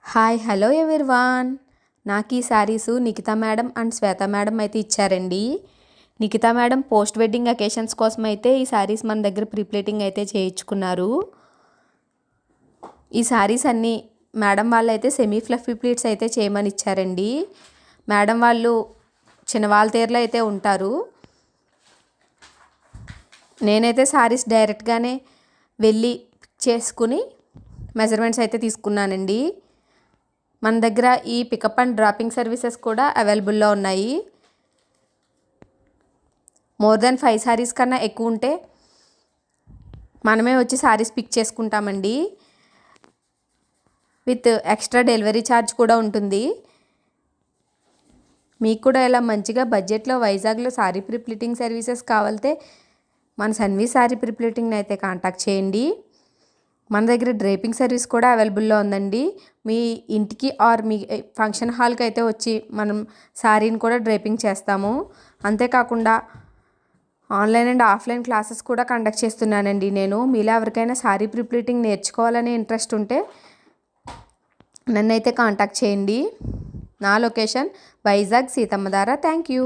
Hi hello everyone. నాకు ఈ saris Nikhita madam and Shweta madam అయితే ఇచ్చారండి. Nikhita madam post wedding occasions కోసం అయితే ఈ శారీస్ మన దగ్గర ప్రీప్లేటింగ్ అయితే చేయించుకున్నారు. ఈ శారీస్ అన్నీ మేడం వాళ్ళు అయితే సెమీ ఫ్లఫీ ప్లీట్స్ అయితే చేయమని ఇచ్చారండి. మేడం వాళ్ళు చిన్నవాళ్ళ తీరులో అయితే ఉంటారు. నేనైతే శారీస్ డైరెక్ట్గానే వెళ్ళి పిక్ చేసుకుని మెజర్మెంట్స్ అయితే తీసుకున్నానండి. మన దగ్గర ఈ పికప్ అండ్ డ్రాపింగ్ సర్వీసెస్ కూడా అవైలబుల్లో ఉన్నాయి. మోర్ దెన్ 5 శారీస్ కన్నా ఎక్కువ ఉంటే మనమే వచ్చి శారీస్ పిక్ చేసుకుంటామండి. విత్ ఎక్స్ట్రా డెలివరీ ఛార్జ్ కూడా ఉంటుంది. మీకు కూడా ఇలా మంచిగా బడ్జెట్లో వైజాగ్లో శారీ ప్రీప్లీటింగ్ సర్వీసెస్ కావాలంటే మన సన్వి శారీ ప్రీప్లీటింగ్ని అయితే కాంటాక్ట్ చేయండి. మన దగ్గర డ్రేపింగ్ సర్వీస్ కూడా అవైలబుల్లో ఉందండి. మీ ఇంటికి ఆర్ మీ ఫంక్షన్ హాల్కి అయితే వచ్చి మనం శారీని కూడా డ్రేపింగ్ చేస్తాము. అంతేకాకుండా ఆన్లైన్ అండ్ ఆఫ్లైన్ క్లాసెస్ కూడా కండక్ట్ చేస్తున్నానండి నేను. మీలో ఎవరికైనా శారీ ప్రీప్లీటింగ్ నేర్చుకోవాలనే ఇంట్రెస్ట్ ఉంటే నన్నైతే కాంటాక్ట్ చేయండి. నా location Vizag Seethammadhara. Thank you.